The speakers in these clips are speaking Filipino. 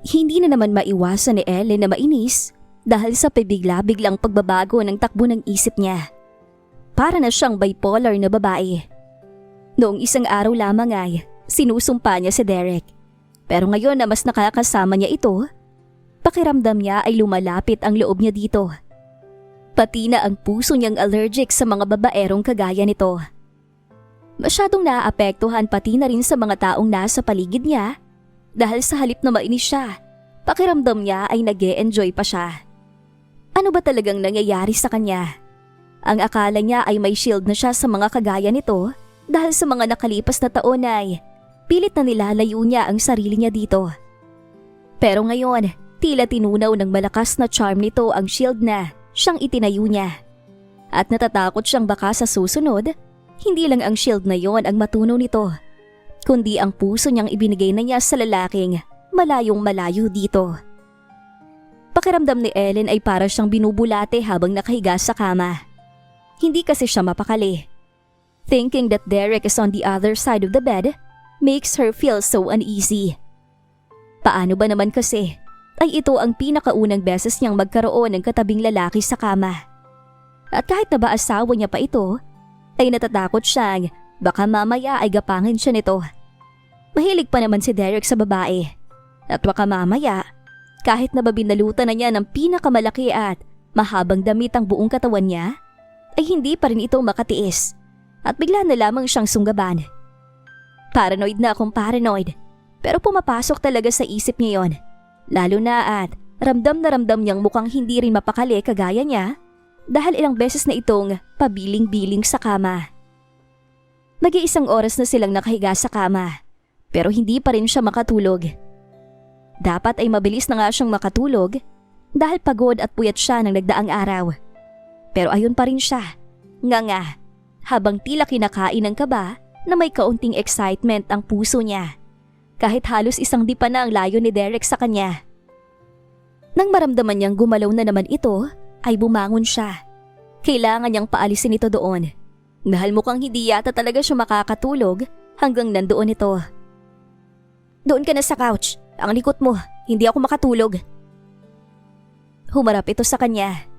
Hindi na naman maiwasan ni Ellen na mainis dahil sa pabigla-biglang pagbabago ng takbo ng isip niya. Para na siyang bipolar na babae. Noong isang araw lamang ay sinusumpa niya si Derek. Pero ngayon na mas nakakasama niya ito, pakiramdam niya ay lumalapit ang loob niya dito. Pati na ang puso niyang allergic sa mga babaerong kagaya nito. Masyadong naaapektuhan pati na rin sa mga taong nasa paligid niya dahil sa halip na mainis siya, pakiramdam niya ay nag-e-enjoy pa siya. Ano ba talagang nangyayari sa kanya? Ang akala niya ay may shield na siya sa mga kagaya nito dahil sa mga nakalipas na taon ay pilit na nilalayo niya ang sarili niya dito. Pero ngayon, tila tinunaw ng malakas na charm nito ang shield na siyang itinayo niya. At natatakot siyang baka sa susunod, hindi lang ang shield na yon ang matunaw nito, kundi ang puso niyang ibinigay na niya sa lalaking malayong malayo dito. Pakiramdam ni Ellen ay para siyang binubulate habang nakahiga sa kama. Hindi kasi siya mapakali. Thinking that Derek is on the other side of the bed makes her feel so uneasy. Paano ba naman kasi ay ito ang pinakaunang beses niyang magkaroon ng katabing lalaki sa kama. At kahit na ba asawa niya pa ito, ay natatakot siyang baka mamaya ay gapangin siya nito. Mahilig pa naman si Derek sa babae. At baka mamaya, kahit na binalutan na niya ng pinakamalaki at mahabang damit ang buong katawan niya, ay hindi pa rin ito makatiis at bigla na lamang siyang sunggaban. Paranoid na akong paranoid, pero pumapasok talaga sa isip niya yon. Lalo na at ramdam na ramdam niyang mukhang hindi rin mapakali kagaya niya dahil ilang beses na itong pabiling-biling sa kama. Mag-iisang oras na silang nakahiga sa kama, pero hindi pa rin siya makatulog. Dapat ay mabilis na nga siyang makatulog dahil pagod at puyat siya ng nagdaang araw. Pero ayun pa rin siya, nga habang tila kinakain ng kaba na may kaunting excitement ang puso niya. Kahit halos isang dipa na ang layo ni Derek sa kanya. Nang maramdaman niyang gumalaw na naman ito, ay bumangon siya. Kailangan niyang paalisin ito doon. Dahil mukhang hindi yata talaga siya makakatulog hanggang nandoon ito. Doon ka na sa couch. Ang likot mo, hindi ako makatulog. Humarap ito sa kanya.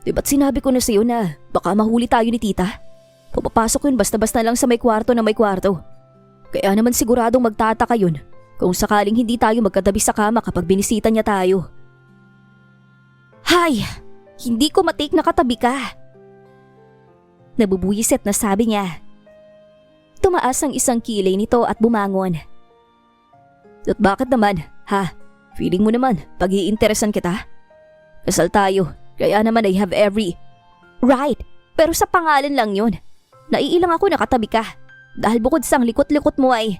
Di ba't sinabi ko na sa'yo na baka mahuli tayo ni tita? Pupapasok yun basta-basta lang sa may kwarto na may kwarto. Kaya naman siguradong magtataka yun kung sakaling hindi tayo magkatabi sa kama kapag binisita niya tayo. Hay! Hindi ko matik na katabi ka. Nabubuyisit na sabi niya. Tumaas ang isang kilay nito at bumangon. At bakit naman, ha? Feeling mo naman, pag-iinteresan kita? Kasal tayo, kaya naman I have every... Right, pero sa pangalan lang yun. Naiilang ako nakatabi ka. Dahil bukod sang likot-likot mo ay...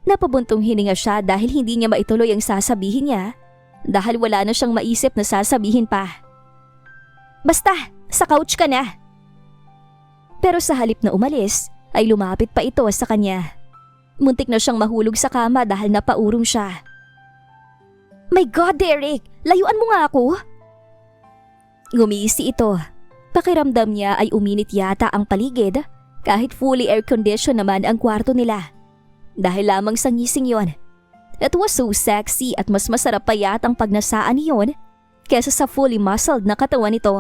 Napabuntong hininga siya dahil hindi niya maituloy ang sasabihin niya dahil wala na siyang maisip na sasabihin pa. Basta, sa couch ka na. Pero sa halip na umalis, ay lumapit pa ito sa kanya. Muntik na siyang mahulog sa kama dahil napaurong siya. My God, Derek! Layuan mo nga ako! Ngumisi ito. Pakiramdam niya ay uminit yata ang paligid kahit fully air-condition naman ang kwarto nila. Dahil lamang sa ngising yon. It was so sexy at mas masarap pa yatang pagnasaan niyon kesa sa fully muscled na katawan nito.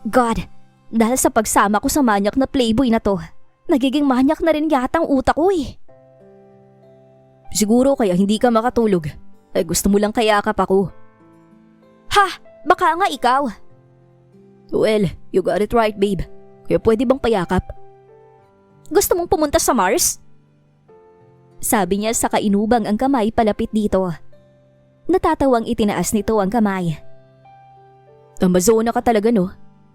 God, dahil sa pagsama ko sa manyak na playboy na to, nagiging manyak na rin yata ang utak ko eh. Siguro kaya hindi ka makatulog. Ay gusto mo lang kayakap ako. Ha? Baka nga ikaw. Well, you got it right, babe. Kaya pwede bang payakap? Gusto mong pumunta sa Mars? Sabi niya sa kainubang ang kamay palapit dito. Natatawang itinaas nito ang kamay. Amazona ka talaga no?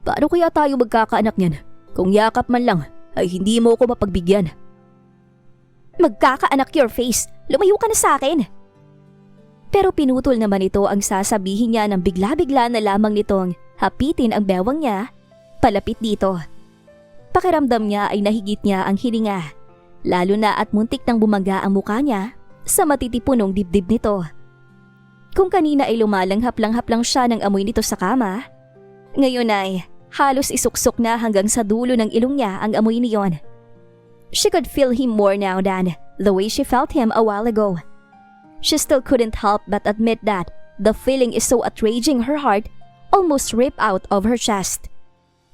Paano kaya tayo magkakaanak niyan? Kung yakap man lang ay hindi mo ako mapagbigyan. Magkakaanak your face. Lumayo ka na sa akin. Pero pinutol naman ito ang sasabihin niya nang bigla-bigla na lamang nitong hapitin ang bewang niya palapit dito. Pakiramdam niya ay nahigit niya ang hininga, lalo na at muntik nang bumangga ang mukha niya sa matitipunong dibdib nito. Kung kanina ay lumalanghap-langhap lang siya ng amoy nito sa kama, ngayon ay halos isuksok na hanggang sa dulo ng ilong niya ang amoy niyon. She could feel him more now than the way she felt him a while ago. She still couldn't help but admit that the feeling is so outraging her heart almost ripped out of her chest.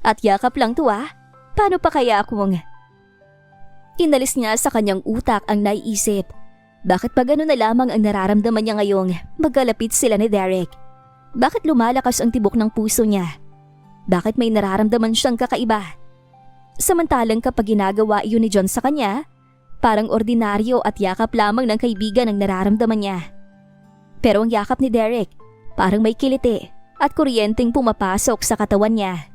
At yakap lang to ah. Paano pa kaya kung... Inalis niya sa kanyang utak ang naiisip. Bakit pa gano'n na lamang ang nararamdaman niya ngayong magkalapit sila ni Derek? Bakit lumalakas ang tibok ng puso niya? Bakit may nararamdaman siyang kakaiba? Samantalang kapag ginagawa iyon ni John sa kanya, parang ordinaryo at yakap lamang ng kaibigan ang nararamdaman niya. Pero ang yakap ni Derek, parang may kiliti at kuryenteng pumapasok sa katawan niya.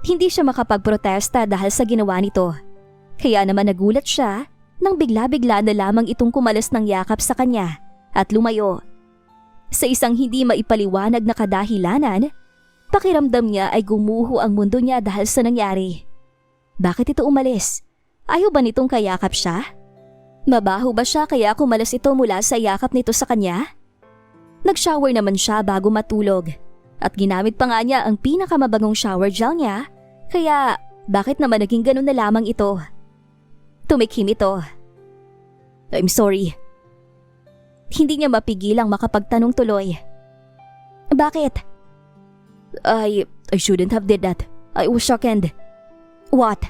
Hindi siya makapagprotesta dahil sa ginawa nito. Kaya naman nagulat siya nang bigla-bigla na lamang itong kumalas ng yakap sa kanya at lumayo. Sa isang hindi maipaliwanag na kadahilanan, pakiramdam niya ay gumuho ang mundo niya dahil sa nangyari. Bakit ito umalis? Ayaw ba nitong kayakap siya? Mabaho ba siya kaya kumalas ito mula sa yakap nito sa kanya? Nag-shower naman siya bago matulog at ginamit pa nga niya ang pinakamabagong shower gel niya, kaya bakit naman naging ganun na lamang ito? Tumikhim ito. I'm sorry. Hindi niya mapigilang makapagtanong tuloy. Bakit? I shouldn't have did that. I was shocked and... What?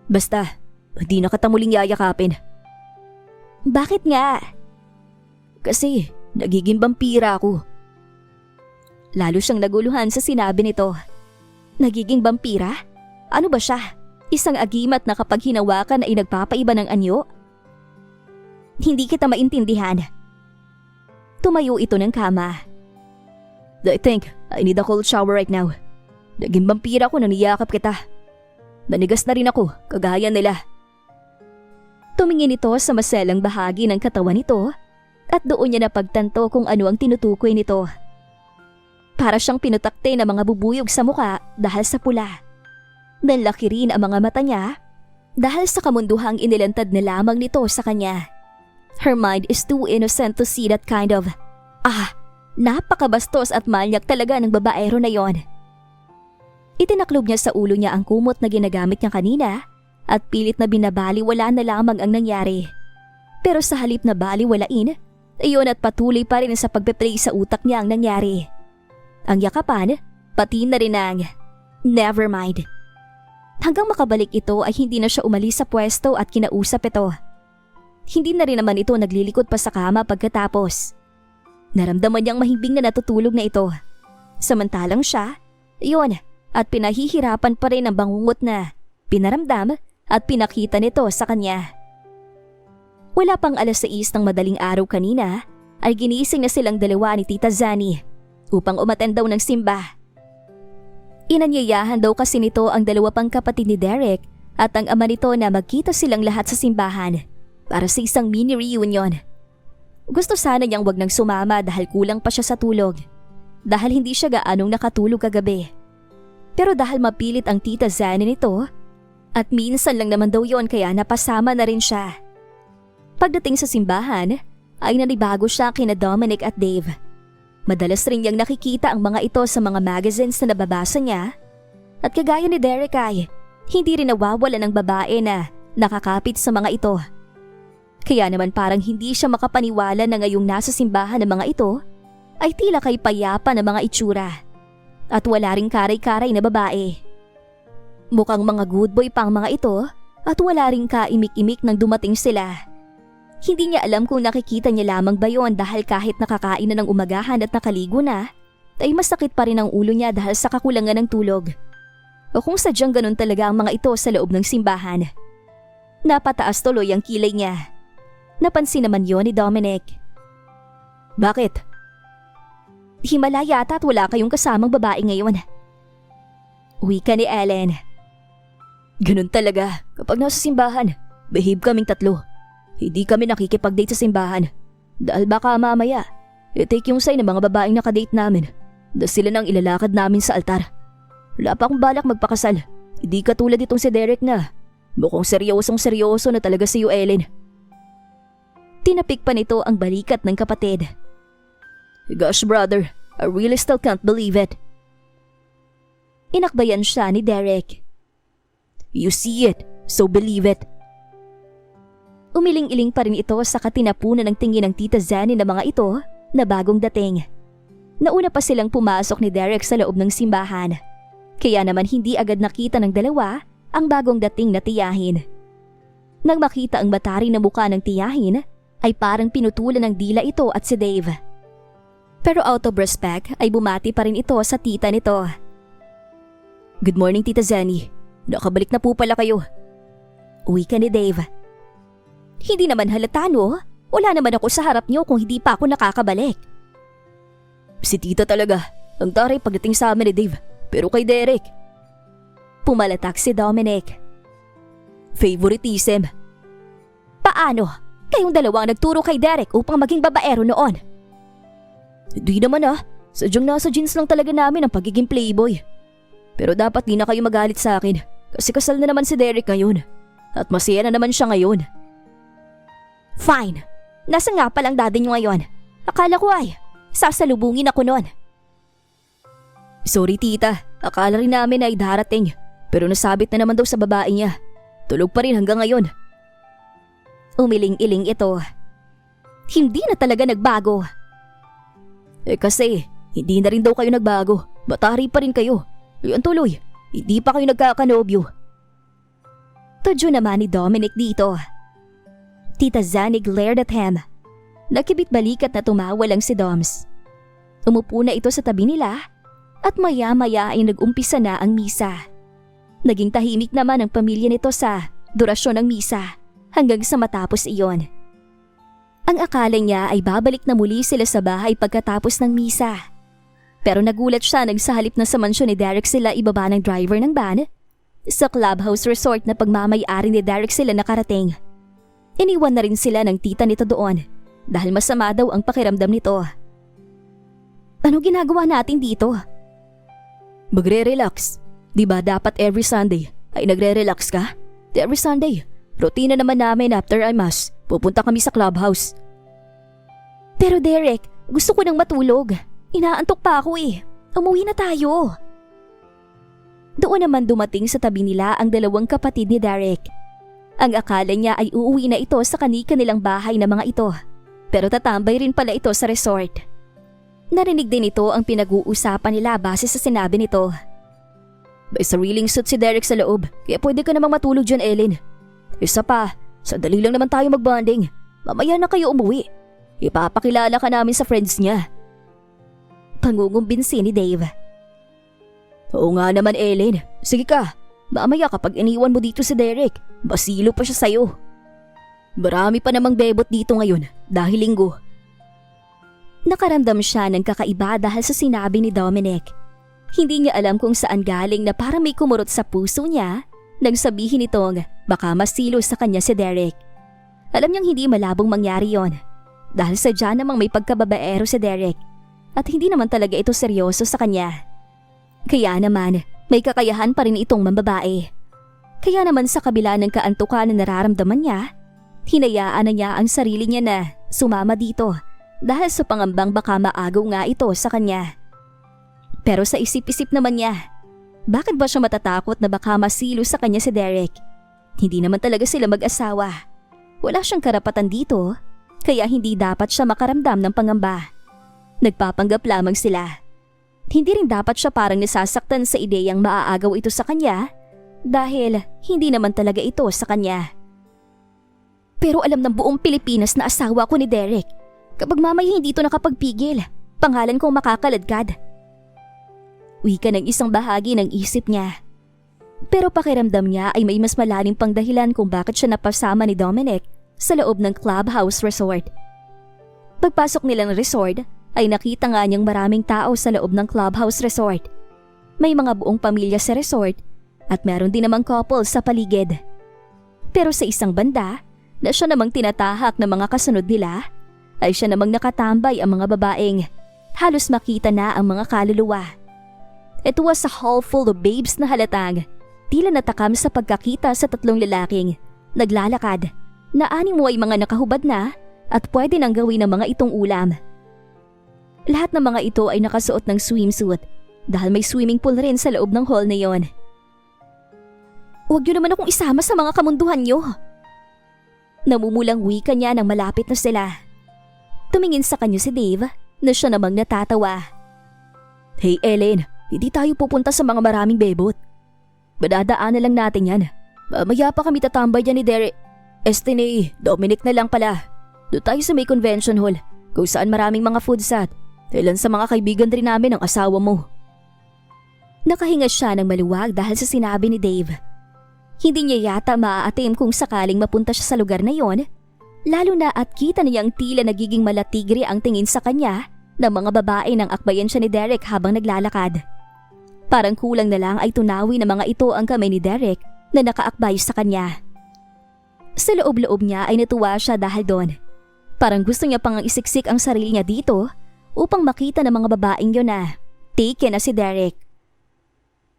Basta, hindi na kita muling yayakapin. Bakit nga? Kasi, nagiging vampira ako. Lalo siyang naguluhan sa sinabi nito. Nagiging vampira? Ano ba siya? Isang agimat na kapag hinawakan ay nagpapaiba ng anyo? Hindi kita maintindihan. Tumayo ito ng kama. I think I need a cold shower right now. Naging vampira ko nang niyakap kita. Nanigas na rin ako, kagaya nila. Tumingin ito sa maselang bahagi ng katawan nito at doon niya napagtanto kung ano ang tinutukoy nito. Para siyang pinutakte na mga bubuyog sa muka dahil sa pula. Nanlaki rin ang mga mata niya dahil sa kamunduhang inilantad na lamang nito sa kanya. Her mind is too innocent to see that kind of... napakabastos at malyak talaga ng babaero na yon. Itinaklob niya sa ulo niya ang kumot na ginagamit niya kanina at pilit na binabaliwala na lamang ang nangyari. Pero sa halip na baliwalain, iyon at patuloy pa rin sa pagpe-play sa utak niya ang nangyari. Ang yakapan, pati na rin ang never mind. Hanggang makabalik ito ay hindi na siya umalis sa pwesto at kinausap ito. Hindi na rin naman ito naglilikod pa sa kama pagkatapos. Naramdaman niyang mahimbing na natutulog na ito. Samantalang siya, iyon, at pinahihirapan pa rin ang bangungot na pinaramdam at pinakita nito sa kanya. Wala pang 6:00 ng madaling araw kanina ay ginising na silang dalawa ni Tita Zani upang umattend daw ng simba. Inanyayahan daw kasi nito ang dalawa pang kapatid ni Derek at ang ama nito na magkita silang lahat sa simbahan para sa isang mini reunion. Gusto sana niyang wag nang sumama dahil kulang pa siya sa tulog dahil hindi siya gaanong nakatulog kagabi. Pero dahil mapilit ang Tita Zani nito at minsan lang naman daw yon kaya napasama na rin siya. Pagdating sa simbahan ay nanibago siya kina Dominic at Dave. Madalas rin niyang nakikita ang mga ito sa mga magazines na nababasa niya at kagaya ni Derek ay hindi rin nawawala ng babae na nakakapit sa mga ito. Kaya naman parang hindi siya makapaniwala na ngayong nasa simbahan ng mga ito ay tila kay payapa na mga itsura at wala ring karay-karay na babae. Mukhang mga good boy pa ang mga ito at wala ring kaimik-imik nang dumating sila. Hindi niya alam kung nakikita niya lamang ba yon dahil kahit nakakain na ng umagahan at nakaligo na, ay masakit pa rin ang ulo niya dahil sa kakulangan ng tulog. O kung sadyang ganun talaga ang mga ito sa loob ng simbahan. Napataas tuloy ang kilay niya. Napansin naman yon ni Dominic. Bakit? Himala yata at wala kayong kasamang babae ngayon. Wika ni Ellen. Ganun talaga kapag nasa simbahan, behave kaming tatlo. Hindi kami nakikipag-date sa simbahan dahil baka mamaya i-take yung sign ng mga babaeng nakadate namin dahil sila nang ilalakad namin sa altar. Wala pa akong balak magpakasal. Hindi katulad itong si Derek na mukhang seryosong-seryoso na talaga si Ellen. Tinapik pa nito ang balikat ng kapatid. Gosh brother, I really still can't believe it. Inakbayan siya ni Derek. You see it, so believe it. Umiling-iling pa rin ito sa katinapunan ng tingin ng Tita Zanny na mga ito na bagong dating. Nauna pa silang pumasok ni Derek sa loob ng simbahan. Kaya naman hindi agad nakita ng dalawa ang bagong dating na tiyahin. Nang makita ang matari na mukha ng tiyahin, ay parang pinutulan ng dila ito at si Dave. Pero out of respect ay bumati pa rin ito sa tita nito. Good morning, Tita Zanny. Nakabalik na po pala kayo. Uwi ka ni Dave. Hindi naman halata, no? Wala naman ako sa harap niyo kung hindi pa ako nakakabalik. Si tita talaga. Ang taray pagdating sa amin ni Dave. Pero kay Derek. Pumalatak si Dominic. Favoritism. Paano? Kayong dalawa ang nagturo kay Derek upang maging babaero noon. Hindi naman Sadyang nasa jeans lang talaga namin ang pagiging playboy. Pero dapat di na kayo magalit sa akin kasi kasal na naman si Derek ngayon. At masaya na naman siya ngayon. Fine. Nasaan nga palang daddy niyo ngayon? Akala ko ay sasalubungin ako noon. Sorry tita, akala rin namin ay darating. Pero nasabit na naman daw sa babae niya. Tulog pa rin hanggang ngayon. Umiling-iling ito. Hindi na talaga nagbago. Kasi, hindi na rin daw kayo nagbago. Batari pa rin kayo. Yan tuloy, hindi pa kayo nagkakanobyo. Tudyo naman ni Dominic dito. Tita Zanny glared at him. Nakibit balikat na tumawa lang si Doms. Umupo na ito sa tabi nila at maya-maya ay nag-umpisa na ang misa. Naging tahimik naman ang pamilya nito sa durasyon ng misa hanggang sa matapos iyon. Ang akala niya ay babalik na muli sila sa bahay pagkatapos ng misa. Pero nagulat siya nang sa halip na sa mansyon ni Derek sila ibaba ng driver ng van. Sa clubhouse resort na pagmamay-ari ni Derek sila nakarating. Iniwan na rin sila ng tita nito doon dahil masama daw ang pakiramdam nito. Ano ginagawa natin dito? Magre-relax. Diba dapat every Sunday ay nagre-relax ka? Every Sunday, routine na naman namin after I mass. Pupunta kami sa clubhouse. Pero Derek, gusto ko nang matulog. Inaantok pa ako eh. Umuwi na tayo. Doon naman dumating sa tabi nila ang dalawang kapatid ni Derek. Ang akala niya ay uuwi na ito sa kani-kanilang bahay na mga ito. Pero tatambay rin pala ito sa resort. Narinig din ito ang pinag-uusapan nila base sa sinabi nito. May sariling suit si Derek sa loob, kaya pwede ka namang matulog dyan, Ellen. Isa pa, sandali lang naman tayo mag-bonding. Mamaya na kayo umuwi. Ipapakilala ka namin sa friends niya. Pangungumbinsi ni Dave. Oo nga naman, Ellen. Sige ka. Mamaya kapag iniwan mo dito si Derek, basilo pa siya sa'yo. Marami pa namang bebot dito ngayon dahil linggo. Nakaramdam siya ng kakaiba dahil sa sinabi ni Dominic. Hindi niya alam kung saan galing na parang may kumurot sa puso niya nang sabihin nitong baka masilo sa kanya si Derek. Alam niyang hindi malabong mangyari yon dahil sadya namang may pagkababaero si Derek at hindi naman talaga ito seryoso sa kanya. Kaya naman, may kakayahan pa rin itong mambabae. Kaya naman sa kabila ng kaantukan na nararamdaman niya, hinayaan na niya ang sarili niya na sumama dito dahil sa pangambang baka maagaw nga ito sa kanya. Pero sa isip-isip naman niya, bakit ba siya matatakot na baka masilo sa kanya si Derek? Hindi naman talaga sila mag-asawa. Wala siyang karapatan dito, kaya hindi dapat siya makaramdam ng pangamba. Nagpapanggap lamang sila. Hindi rin dapat siya parang nasasaktan sa ideyang maaagaw ito sa kanya dahil hindi naman talaga ito sa kanya. Pero alam ng buong Pilipinas na asawa ko ni Derek. Kapag mamaya hindi ito nakapagpigil, pangalan kong makakaladkad. Wika ng isang bahagi ng isip niya. Pero pakiramdam niya ay may mas malalim pang dahilan kung bakit siya napasama ni Dominic sa loob ng clubhouse resort. Pagpasok nilang resort, ay nakita nga niyang maraming tao sa loob ng clubhouse resort. May mga buong pamilya sa resort at meron din namang couple sa paligid. Pero sa isang banda, na siya namang tinatahak ng mga kasunod nila, ay siya namang nakatambay ang mga babaeng halos makita na ang mga kaluluwa. It was a hall full of babes na halatang tila natakam sa pagkakita sa tatlong lalaking naglalakad na animo ay mga nakahubad na at pwede nang gawin ng mga itong ulam. Lahat ng mga ito ay nakasuot ng swimsuit dahil may swimming pool rin sa loob ng hall na yon. Huwag niyo naman akong isama sa mga kamunduhan niyo. Namumulang wika niya nang malapit na sila. Tumingin sa kanya si Dave na siya namang natatawa. Hey Ellen, hindi tayo pupunta sa mga maraming bebot. Madadaan na lang natin yan. Mamaya pa kami tatambay dyan ni Derek. Dominic na lang pala. Doon tayo sa may convention hall kung saan maraming mga foodsat. Ilan sa mga kaibigan rin namin ang asawa mo. Nakahinga siya ng maluwag dahil sa sinabi ni Dave. Hindi niya yata maaatim kung sakaling mapunta siya sa lugar na yon, lalo na at kita niyang tila nagiging malatigre ang tingin sa kanya ng mga babae ng akbayan siya ni Derek habang naglalakad. Parang kulang na lang ay tunawi ng mga ito ang kamay ni Derek na nakaakbay sa kanya. Sa loob-loob niya ay natuwa siya dahil doon. Parang gusto niya pang isiksik ang sarili niya dito upang makita ng mga babaeng yun na taken na si Derek.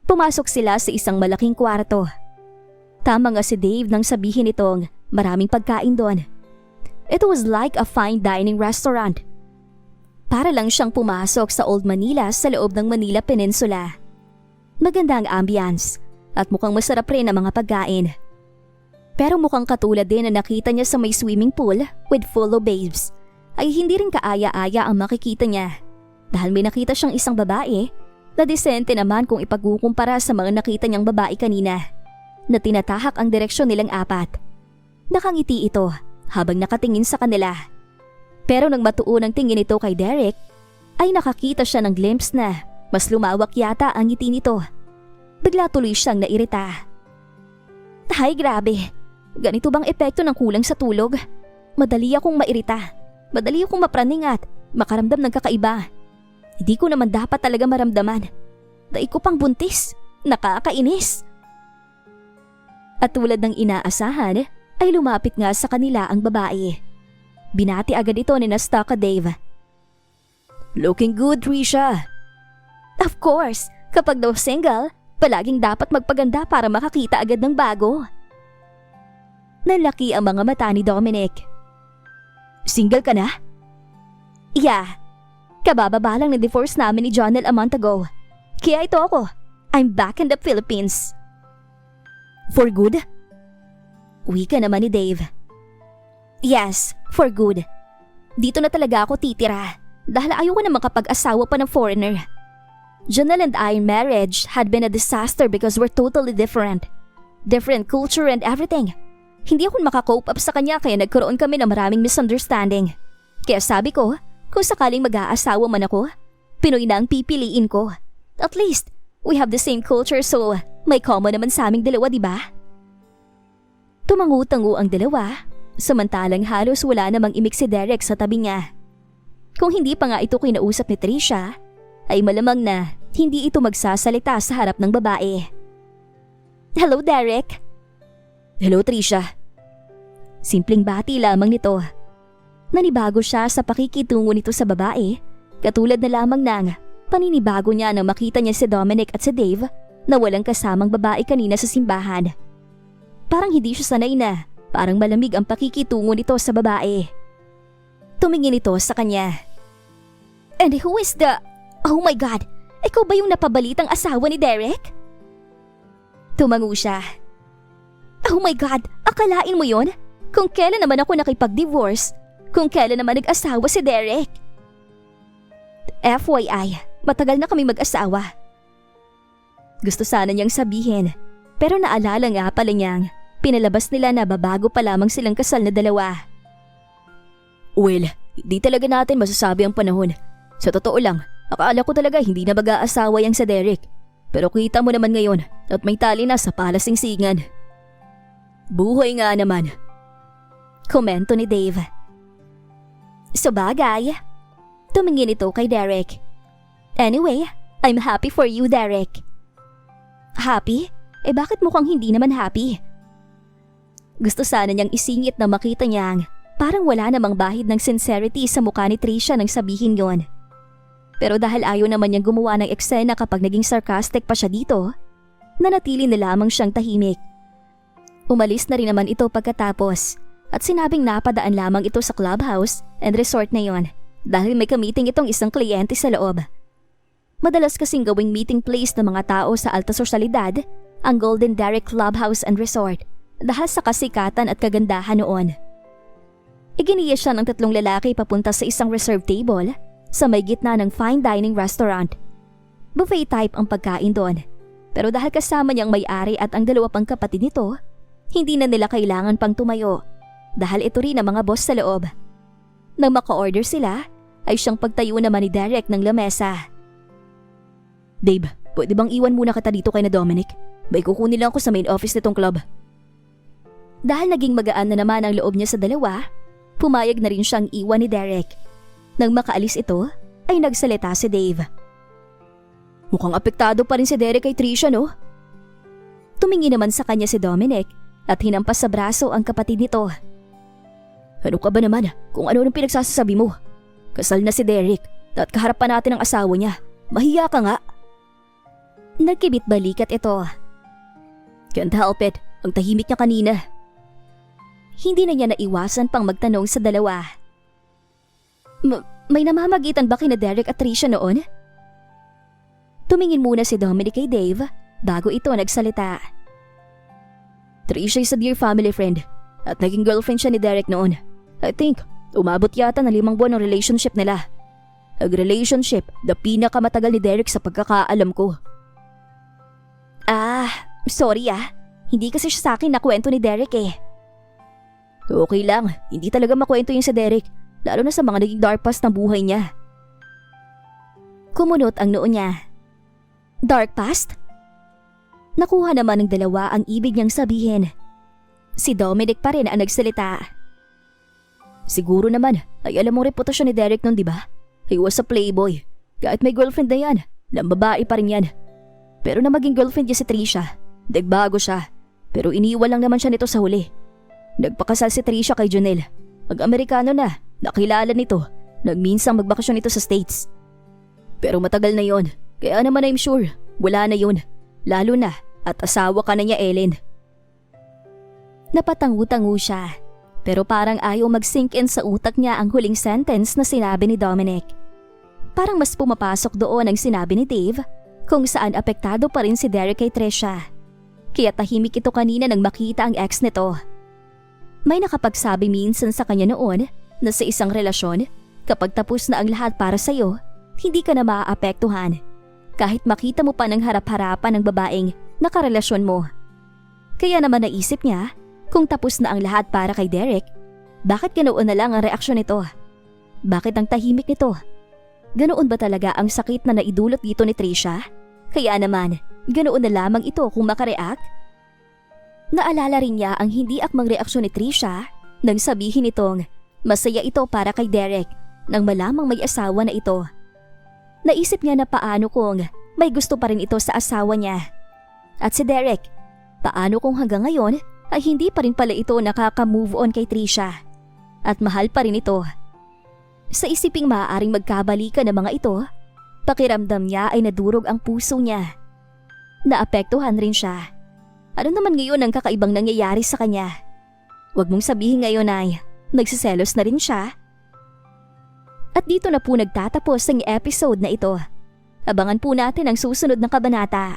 Pumasok sila sa isang malaking kwarto. Tama nga si Dave nang sabihin itong maraming pagkain doon. It was like a fine dining restaurant. Para lang siyang pumasok sa Old Manila sa loob ng Manila Peninsula. Maganda ang ambience at mukhang masarap rin ang mga pagkain. Pero mukhang katulad din na nakita niya sa may swimming pool with full of babes ay hindi rin kaaya-aya ang makikita niya dahil may nakita siyang isang babae na disente naman kung ipagkukumpara sa mga nakita niyang babae kanina na tinatahak ang direksyon nilang apat. Nakangiti ito habang nakatingin sa kanila. Pero nang matuon ang tingin ito kay Derek ay nakakita siya ng glimpse na mas lumawak yata ang ngiti nito. Bigla tuloy siyang nairita. Ay grabe, ganito bang epekto ng kulang sa tulog? Madali akong mairita, madali akong mapraning at makaramdam ng kakaiba. Hindi ko naman dapat talaga maramdaman. Dahil ko pang buntis, nakakainis. At tulad ng inaasahan ay lumapit nga sa kanila ang babae. Binati agad ito ni Nastaka Dave. Looking good, Trisha. Of course, kapag daw single, palaging dapat magpaganda para makakita agad ng bago. Nalaki ang mga mata ni Dominic. Single ka na? Yeah. Kabababa lang na divorce namin ni Jonel a month ago. Kaya ito ako. I'm back in the Philippines. For good? Wika naman ni Dave. Yes, for good. Dito na talaga ako titira dahil ayoko na makapag-asawa pa ng foreigner. Jonel and I in marriage had been a disaster because we're totally different. Different culture and everything. Hindi ako makakope up sa kanya kaya nagkaroon kami ng maraming misunderstanding. Kaya sabi ko, kung sakaling mag-aasawa man ako, Pinoy na ang pipiliin ko. At least, we have the same culture so may common naman sa aming dalawa, di ba? Tumangu-tangu ang dalawa, samantalang halos wala namang imik si Derek sa tabi niya. Kung hindi pa nga ito kinausap ni Trisha, ay malamang na hindi ito magsasalita sa harap ng babae. Hello, Derek. Hello, Trisha. Simpleng bati lamang nito. Nanibago siya sa pakikitungo nito sa babae, katulad na lamang ng paninibago niya nang makita niya si Dominic at si Dave na walang kasamang babae kanina sa simbahan. Parang hindi siya sanay na, parang malamig ang pakikitungo nito sa babae. Tumingin ito sa kanya. And who is the... Oh my God! Ikaw ba yung napabalitang asawa ni Derek? Tumango siya. Oh my God! Akalain mo yon? Kung kailan naman ako nakipag-divorce, kung kailan naman nag-asawa si Derek. FYI, matagal na kami mag-asawa. Gusto sana niyang sabihin, pero naalala nga pala niyang pinalabas nila na babago pa lamang silang kasal na dalawa. Well, hindi talaga natin masasabi ang panahon. Sa totoo lang, akala ko talaga hindi na mag-aasawa yang sa Derek. Pero kita mo naman ngayon at may tali na sa palasingsingan. Buhay nga naman. Komento ni Dave. Sabagay. Tumingin ito kay Derek. Anyway, I'm happy for you, Derek. Happy? Bakit mukhang hindi naman happy? Gusto sana niyang isingit na makita niyang parang wala namang bahid ng sincerity sa mukha ni Trisha nang sabihin yon. Pero dahil ayaw naman niyang gumawa ng eksena kapag naging sarcastic pa siya dito, nanatili na lamang siyang tahimik. Umalis na rin naman ito pagkatapos at sinabing napadaan lamang ito sa clubhouse and resort na yon dahil may ka-meeting itong isang kliyente sa loob. Madalas kasing gawing meeting place ng mga tao sa alta sosyalidad ang Golden Derrick Clubhouse and Resort dahil sa kasikatan at kagandahan noon Iginiya siya ng 3 lalaki papunta sa isang reserved table sa may gitna ng fine dining restaurant. Buffet type ang pagkain doon. Pero dahil kasama niyang may-ari at ang 2 pang kapatid nito, hindi na nila kailangan pang tumayo dahil ito rin ang mga boss sa loob. Nang maka-order sila, ay siyang pagtayo naman ni Derek ng lamesa. Dave, pwede bang iwan muna kita dito kay na Dominic? May kukunin lang ako sa main office nitong club. Dahil naging magaan na naman ang loob niya sa dalawa, pumayag na rin siyang iwan ni Derek. Nang makaalis ito, ay nagsalita si Dave. Mukhang apektado pa rin si Derek kay Trisha, no? Tumingin naman sa kanya si Dominic at hinampas sa braso ang kapatid nito. Ano ka ba naman kung ano nang pinagsasabi mo? Kasal na si Derek at kaharap pa natin ang asawa niya. Mahiya ka nga. Nagkibit balikat ito. Can't help it, ang tahimik niya kanina. Hindi na niya naiwasan pang magtanong sa dalawa. May namamagitan ba kina Derek at Trisha noon? Tumingin muna si Dominic kay Dave bago ito nagsalita. Trisha is a dear family friend at naging girlfriend siya ni Derek noon. I think, umabot yata na 5 buwan ang relationship nila. Ang relationship na pinakamatagal ni Derek sa pagkakaalam ko. Sorry Hindi kasi siya sa akin nakwento ni Derek eh. Okay lang, hindi talaga makwento yun sa Derek, lalo na sa mga naging dark past ng buhay niya. Kumunot ang noo niya. Dark past? Nakuha naman ng dalawa ang ibig niyang sabihin. Si Dominic pa rin ang nagsalita. Siguro naman ay alam mong reputasyon ni Derek nun, di ba? He was a playboy. Kahit may girlfriend na yan, lambabae pa rin yan. Pero na maging girlfriend niya si Trisha, nagbago siya. Pero iniwan lang naman siya nito sa huli. Nagpakasal si Trisha kay Jonel. Mag-Amerikano na, nakilala nito. Nagminsang magbakasyon ito sa States. Pero matagal na yon. Kaya naman I'm sure, wala na yun. Lalo na at asawa ka na niya, Ellen. Napatangu-tangu siya. Pero parang ayaw mag-sink in sa utak niya ang huling sentence na sinabi ni Dominic. Parang mas pumapasok doon ang sinabi ni Dave kung saan apektado pa rin si Derek kay Trisha. Kaya tahimik ito kanina nang makita ang ex nito. May nakapagsabi minsan sa kanya noon na sa isang relasyon, kapag tapos na ang lahat para sa'yo, hindi ka na maaapektuhan. Kahit makita mo pa ng harap-harapan ng babaeng nakarelasyon mo. Kaya naman naisip niya, kung tapos na ang lahat para kay Derek, bakit ganoon na lang ang reaksyon nito? Bakit ang tahimik nito? Ganoon ba talaga ang sakit na naidulot dito ni Trisha? Kaya naman, ganoon na lamang ito kung makareact? Naalala rin niya ang hindi akmang reaksyon ni Trisha nang sabihin nitong masaya ito para kay Derek nang malamang may asawa na ito. Naisip niya na paano kung may gusto pa rin ito sa asawa niya. At si Derek, paano kung hanggang ngayon ay hindi pa rin pala ito nakaka-move on kay Trisha at mahal pa rin ito. Sa isiping maaaring magkabalikan ng mga ito, pakiramdam niya ay nadurog ang puso niya. Naapektuhan rin siya. Ano naman ngayon ang kakaibang nangyayari sa kanya? Huwag mong sabihin ngayon ay nagsiselos na rin siya. At dito na po nagtatapos ang episode na ito. Abangan po natin ang susunod na kabanata.